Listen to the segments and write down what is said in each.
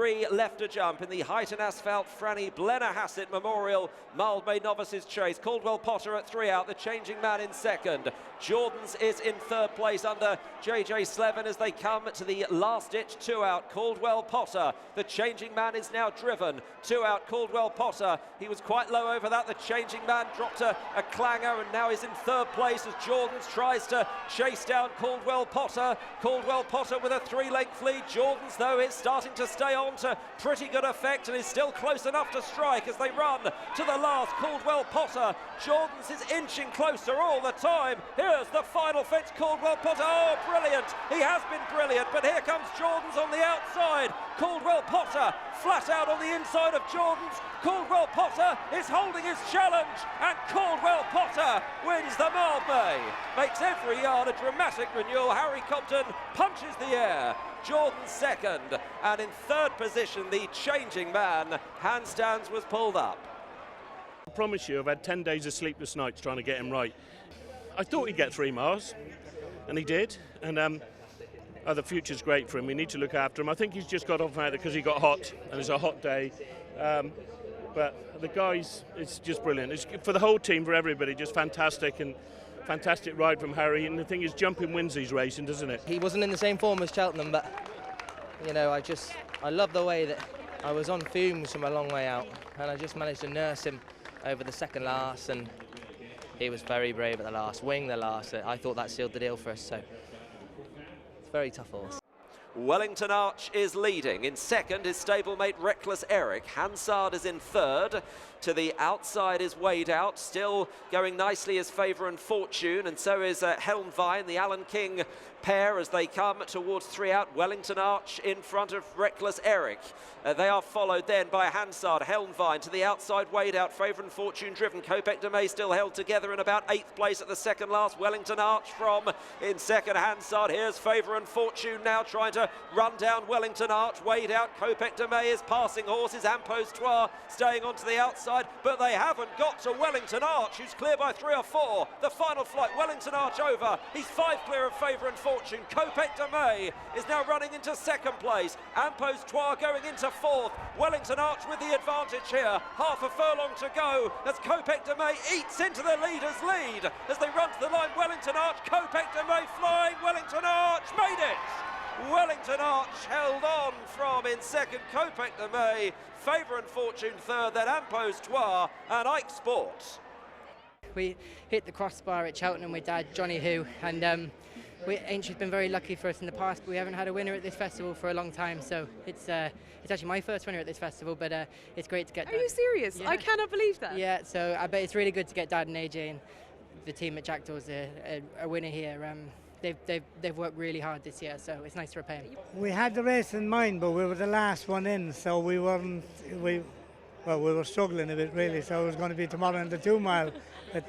3 left to jump in the Height and Asphalt Franny Blennerhassett Memorial Mildmay Novices Chase. Caldwell Potter at 3 out, the changing man in second. Jordan's is in third place under JJ Slevin as they come to the last ditch 2 out. Caldwell Potter, the changing man, is now driven. 2 out, Caldwell Potter. He was quite low over that. The changing man dropped a clanger and now he's in third place as Jordan's tries to chase down Caldwell Potter. Caldwell Potter with a 3-length lead. Jordan's, though, is starting to stay on to pretty good effect and is still close enough to strike as they run to the last. Caldwell Potter. Jordan's is inching closer all the time. Here's the final fence. Caldwell Potter, oh, brilliant. He has been brilliant, but here comes Jordan's on the outside. Caldwell Potter flat out on the inside of Jordan's. Caldwell Potter is holding his challenge, and Caldwell Potter wins the Mildmay. Makes every yard a dramatic renewal. Harry Cobden punches the air. Jordan second, and in third position, the changing man, handstands, was pulled up. I promise you, I've had 10 days of sleepless nights trying to get him right. I thought he'd get 3 miles, and he did. And the future's great for him. We need to look after him. I think he's just got off out because he got hot, and it's a hot day. But the guys, it's just brilliant. It's for the whole team, for everybody, just fantastic, and fantastic ride from Harry. And the thing is, jumping wins these racing, doesn't it? He wasn't in the same form as Cheltenham, but you know, I love the way that I was on fumes from a long way out, and I just managed to nurse him over the second last, and he was very brave at the last, wing the last. I thought that sealed the deal for us, so it's a very tough horse. Wellington Arch is leading. In second is stablemate Reckless Eric. Hansard is in third. To the outside is Wade Out. Still going nicely is Favour and Fortune, and so is Helmvine, the Alan King pair, as they come towards 3 out. Wellington Arch in front of Reckless Eric. They are followed then by Hansard, Helmvine. To the outside, Wade Out, Favour and Fortune driven. Kopek De Mee still held together in about 8th place at the second last. Wellington Arch from in second. Hansard. Here's Favour and Fortune now trying to run down Wellington Arch. Wade Out, Kopek De Mee is passing horses. Impostoire staying onto the outside, but they haven't got to Wellington Arch, who's clear by 3 or 4. The final flight, Wellington Arch over. He's 5 clear of Favour and Fortune. Kopek De Mee is now running into second place. Impostoire going into 4th. Wellington Arch with the advantage here. Half a furlong to go as Kopek De Mee eats into the leader's lead as they run to the line. Wellington Arch, Kopek De Mee flying. Wellington Arch made it. Wellington Arch held on from in second, Kopek De Mee, Favour and Fortune third, then Impostoire and Ike Sports. We hit the crossbar at Cheltenham with Dad, Johnny Who, and Aintree's been very lucky for us in the past, but we haven't had a winner at this festival for a long time, so it's actually my first winner at this festival, but it's great to get Dad. Are you serious? Yeah. I cannot believe that. Yeah, so I bet it's really good to get Dad and AJ and the team at Jackdaw's a winner here. They've worked really hard this year, so it's nice to repay them. We had the race in mind, but we were the last one in, so we were struggling a bit really, so it was going to be tomorrow in the 2 mile. But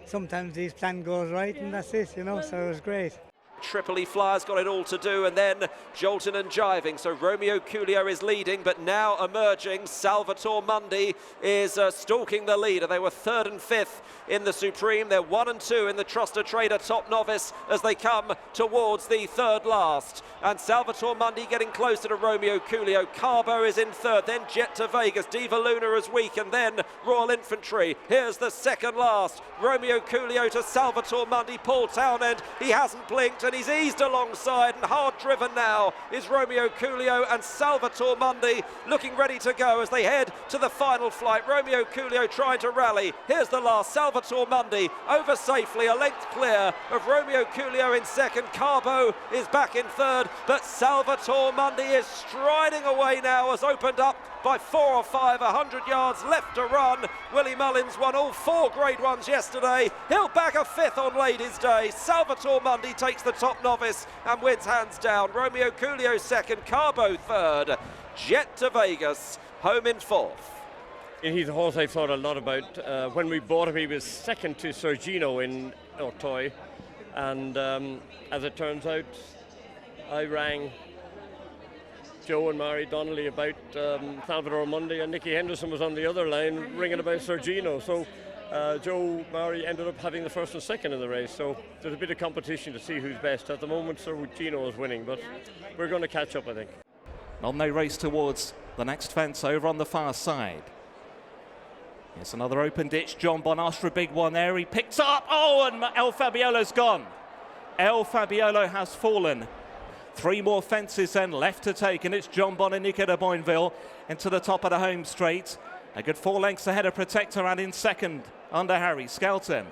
sometimes these plans goes right, and that's it, you know, so it was great. Tripoli Flyers got it all to do, and then jolting and jiving. So Romeo Coolio is leading, but now emerging, Salvator Mundi is stalking the leader. They were 3rd and 5th in the Supreme. They're 1 and 2 in the Truster Trader Top Novice as they come towards the 3rd last. And Salvator Mundi getting closer to Romeo Coolio. Carbo is in 3rd, then Jet to Vegas. Diva Luna is weak, and then Royal Infantry. Here's the 2nd last. Romeo Coolio to Salvator Mundi. Paul Townend, he hasn't blinked, and he's eased alongside, and hard driven now is Romeo Coolio, and Salvator Mundi looking ready to go as they head to the final flight. Romeo Coolio trying to rally. Here's the last. Salvator Mundi over safely, a length clear of Romeo Coolio in second. Carbo is back in third, but Salvator Mundi is striding away now, has opened up by 4 or 5, 100 yards left to run. Willie Mullins won all 4 Grade 1s yesterday. He'll bag a 5th on Ladies' Day. Salvator Mundi takes the top novice and wins hands down. Romeo Coolio second, Carbo third. Jet to Vegas, home in 4th. He's a horse I've thought a lot about. When we bought him, he was second to Sergino in Ortoy. And as it turns out, I rang Joe and Mary Donnelly about Salvator Mundi, and Nicky Henderson was on the other line ringing about Sergino. So Joe Murray ended up having the 1st and 2nd in the race. So there's a bit of competition to see who's best. At the moment, Sergino is winning, but we're going to catch up, I think. On they race towards the next fence over on the far side. Here's another open ditch. Jonbon asked for a big one there. He picks up. Oh, and El Fabiolo's gone. El Fabiolo has fallen. 3 more fences then left to take, and it's Jonbon and Nico de Boinville into the top of the home straight. A good 4 lengths ahead of Protector and in second under Harry Skelton.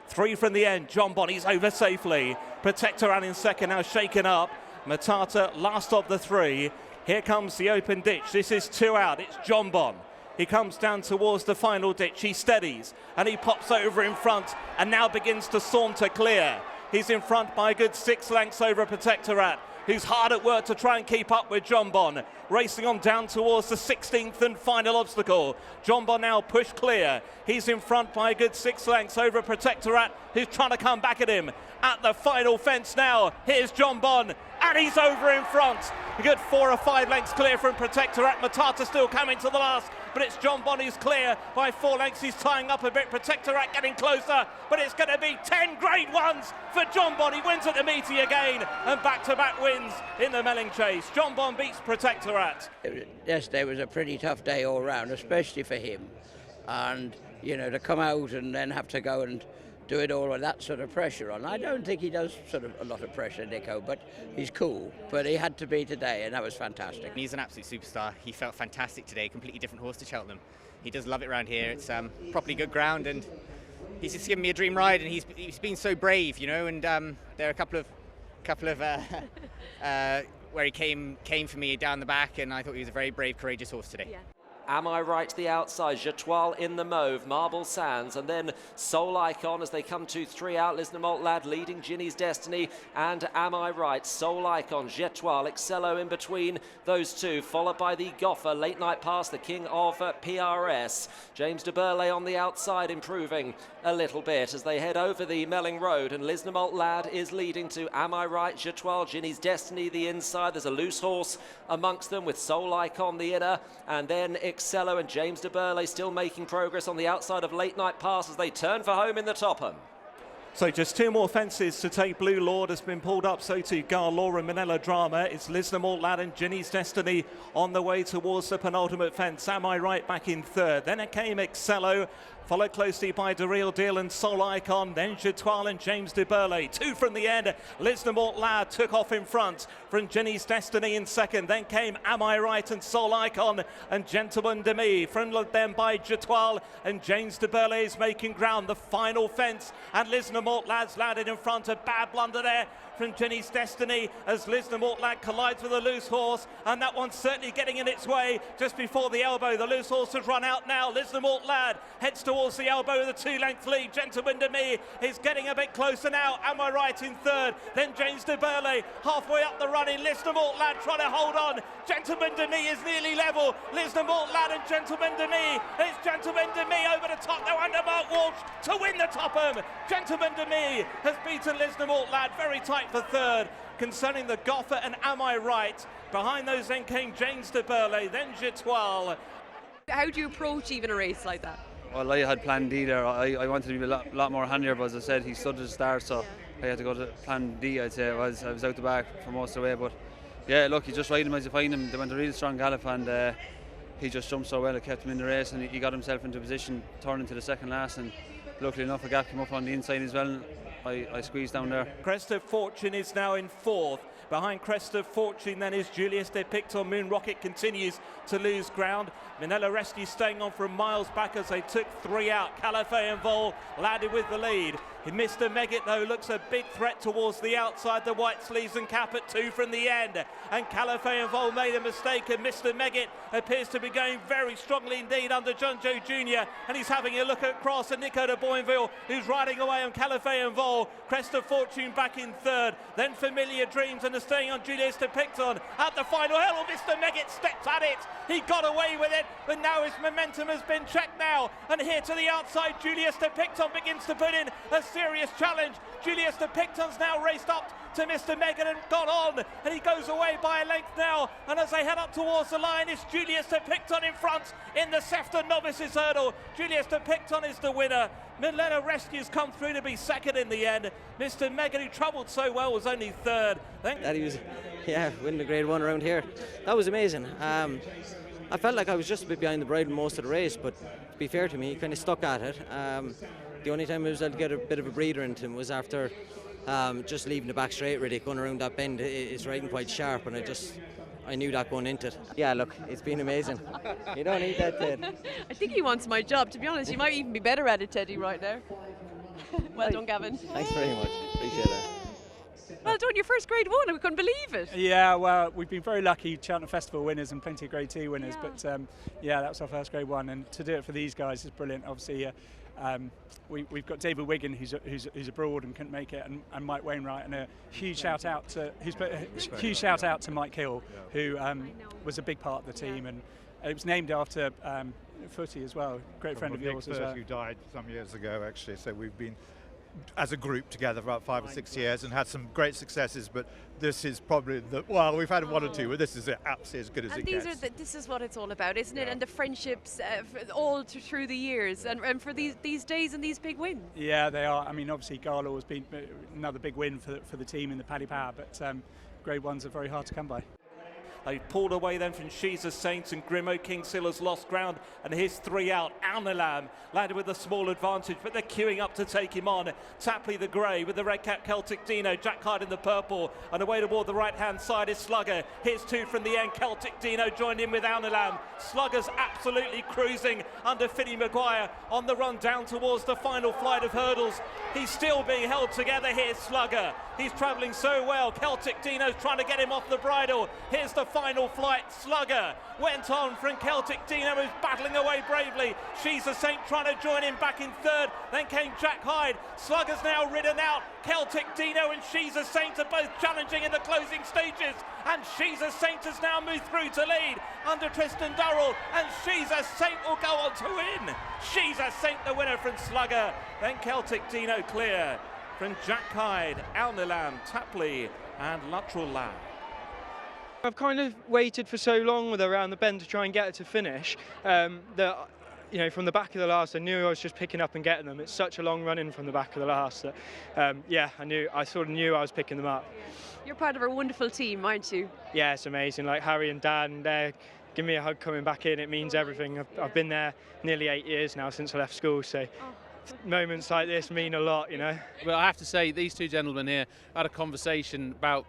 3 from the end. Jonbon, he's over safely. Protector and in second, now shaken up. Matata last of the 3. Here comes the open ditch. This is 2 out. It's Jonbon. He comes down towards the final ditch. He steadies and he pops over in front and now begins to saunter clear. He's in front by a good 6 lengths over Protectorat, who's hard at work to try and keep up with Jonbon. Racing on down towards the 16th and final obstacle. Jonbon now pushed clear. He's in front by a good 6 lengths over Protectorat, who's trying to come back at him. At the final fence now, here's Jonbon, and he's over in front. A good 4 or 5 lengths clear from Protectorat. Matata still coming to the last, but it's Jonbon who's clear by 4 lengths. He's tying up a bit. Protectorat getting closer, but it's going to be 10 Grade 1s for Jonbon. He wins at the meaty again, and back-to-back wins in the Melling Chase. Jonbon beats Protectorat. Yesterday was a pretty tough day all round, especially for him. And, you know, to come out and then have to go and do it all with that sort of pressure on. I don't think he does sort of a lot of pressure, Nico, but he's cool. But he had to be today, and that was fantastic. He's an absolute superstar. He felt fantastic today, completely different horse to Cheltenham. He does love it around here. It's properly good ground, and he's just given me a dream ride, and he's been so brave, you know, and there are a couple of where he came for me down the back, and I thought he was a very brave, courageous horse today. Yeah. Am I Right to the outside, Jetoile in the mauve, Marble Sands, and then Soul Icon as they come to 3 out. Lisnamolt Lad leading Ginny's Destiny, and Am I Right, Soul Icon, Jetoile, Excello in between those 2, followed by the Goffer, Late Night Pass, the king of PRS. James de Burley on the outside, improving a little bit as they head over the Melling Road, and Lisnamolt Lad is leading to Am I Right, Jetoile, Ginny's Destiny the inside. There's a loose horse amongst them with Soul Icon the inner, and then Excello and James de Burley still making progress on the outside of Late Night Pass as they turn for home in the Topham. So just 2 more fences to take. Blue Lord has been pulled up, so too Gar Law and Manila Drama. It's Lisnamolt Lad and Ginny's Destiny on the way towards the penultimate fence. Am I Right back in 3rd. Then it came Excello, followed closely by The Real Deal and Soul Icon, then Jetoile and James de Burley. 2 from the end. Lisnamolt Lad took off in front from Ginny's Destiny in 2nd. Then came Am I Right and Soul Icon and Gentleman De Mee. Followed them by Jetoile, and James de Burley is making ground. The final fence, and Lisnamolt Lad's landed in front. A bad blunder there from Ginny's Destiny as Lisnamolt Lad collides with a loose horse, and that one's certainly getting in its way just before the elbow. The loose horse has run out now. Lisnamolt Lad heads towards the elbow with a 2-length lead. Gentleman De Mee is getting a bit closer now. Am I Right in 3rd. Then James de Burley halfway up the running. Lisnamolt Lad trying to hold on. Gentleman De Mee is nearly level. Lisnamolt Lad and Gentleman De Mee. It's Gentleman De Mee over the top now under Mark Walsh to win the Topham. Gentleman De Mee has beaten Lisnamolt Lad very tight for 3rd. Concerning the Goffer and Am I Right. Behind those then came James de Burley, then Jetoile. How do you approach even a race like that? Well, I had plan D there. I wanted to be a lot more handier, but as I said, he stood at the start, so I had to go to plan D, I'd say. I was out the back for most of the way, but yeah, look, you just ride him as you find him. They went a really strong gallop, and he just jumped so well, it kept him in the race, and he got himself into position, turning to the second last, and luckily enough, a gap came up on the inside as well. I squeezed down there. Crest of Fortune is now in 4th. Behind Crest of Fortune then is Julius De Picton. Moon Rocket continues to lose ground. Minella Rescue staying on from miles back as they took 3 out. Calife and Vol landed with the lead. Mr. Megget though looks a big threat towards the outside. The white sleeves and cap at 2 from the end. And Calife and Vol made a mistake, and Mr. Megget appears to be going very strongly indeed under John Joe Jr. And he's having a look at Cross and Nico de Boinville, who's riding away on Calife and Vol. Crest of Fortune back in 3rd. Then Familiar Dreams and staying on Julius De Picton at the final hurdle. Mr. Megget steps at it. He got away with it, but now his momentum has been checked now. And here to the outside, Julius De Picton begins to put in a serious challenge. Julius De Picton's now raced up to Mr. Megan and gone on, and he goes away by a length now. And as they head up towards the line, it's Julius De Picton in front in the Sefton Novices Hurdle. Julius De Picton is the winner. Milena Rescues come through to be second in the end. Mr. Megan, who travelled so well, was only 3rd. That he was Yeah, winning the Grade 1 around here. That was amazing. I felt like I was just a bit behind the bridle most of the race, but to be fair to me, he kind of stuck at it. The only time I was able to get a bit of a breather into him was after just leaving the back straight, really. Going around that bend is riding quite sharp, and I knew that going into it. Yeah, look, it's been amazing. You don't need that, Ted. I think he wants my job, to be honest. You might even be better at it, Teddy, right now. Well done, Gavin. Thanks very much. Appreciate that. Well done, your first Grade 1, we couldn't believe it. Yeah, well, we've been very lucky, Cheltenham Festival winners and plenty of Grade 2 winners, but yeah, that was our first Grade 1, and to do it for these guys is brilliant. Obviously, we've got David Wigan, who's abroad and couldn't make it, and Mike Wainwright, and a huge shout out to Mike Hill, who was a big part of the team, and it was named after Footy as well, great friend of yours as well. Who died some years ago, actually. So we've been as a group together for about 5 or 6 years and had some great successes, but this is probably well, we've had one or two, but this is absolutely as good as it gets. This is what it's all about, isn't it? And the friendships all through the years, and for these days and these big wins. Yeah, they are. I mean, obviously Garlow has been another big win for the team in the Paddy Power, but Grade 1s are very hard to come by. They pulled away then from She's a Saint, and Grimo Kingsill has lost ground, and here's 3 out. Alnilam landed with a small advantage, but they're queuing up to take him on. Tapley the grey with the red cap, Celtic Dino, Jack Hyde in the purple, and away toward the right hand side is Slugger. Here's 2 from the end. Celtic Dino joined in with Alnilam. Slugger's absolutely cruising under Finney Maguire on the run down towards the final flight of hurdles. He's still being held together here, Slugger. He's travelling so well. Celtic Dino's trying to get him off the bridle. Here's the final flight. Slugger went on from Celtic Dino, who's battling away bravely. She's a Saint trying to join him back in third. Then came Jack Hyde. Slugger's now ridden out. Celtic Dino and She's a Saint are both challenging in the closing stages. And She's a Saint has now moved through to lead under Tristan Durrell. And She's a Saint will go on to win. She's a Saint the winner from Slugger. Then Celtic Dino clear from Jack Hyde, Alnilam, Tapley and Luttrell Lamb. I've kind of waited for so long with her around the bend to try and get her to finish that, you know, from the back of the last, I knew I was just picking up and getting them. It's such a long run in from the back of the last that, yeah, I sort of knew I was picking them up. You're part of a wonderful team, aren't you? Yeah, it's amazing. Like Harry and Dan, they're giving me a hug coming back in. It means everything. I've been there nearly 8 years now since I left school, so moments like this mean a lot, you know. But I have to say, these two gentlemen here had a conversation about,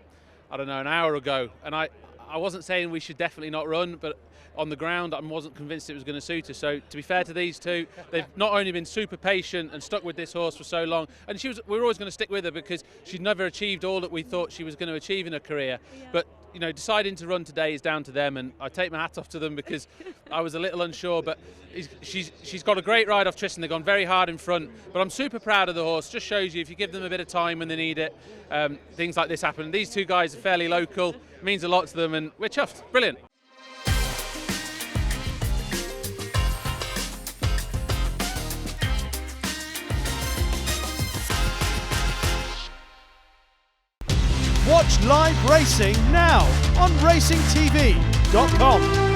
I don't know, an hour ago, and I wasn't saying we should definitely not run, but on the ground I wasn't convinced it was going to suit us. So to be fair to these two, they've not only been super patient and stuck with this horse for so long, and we were always going to stick with her because she'd never achieved all that we thought she was going to achieve in her career. But you know, deciding to run today is down to them, and I take my hat off to them because I was a little unsure, but she's got a great ride off Tristan. They've gone very hard in front, but I'm super proud of the horse. Just shows you if you give them a bit of time when they need it, things like this happen. These two guys are fairly local, it means a lot to them, and we're chuffed. Brilliant. Watch live racing now on racingtv.com.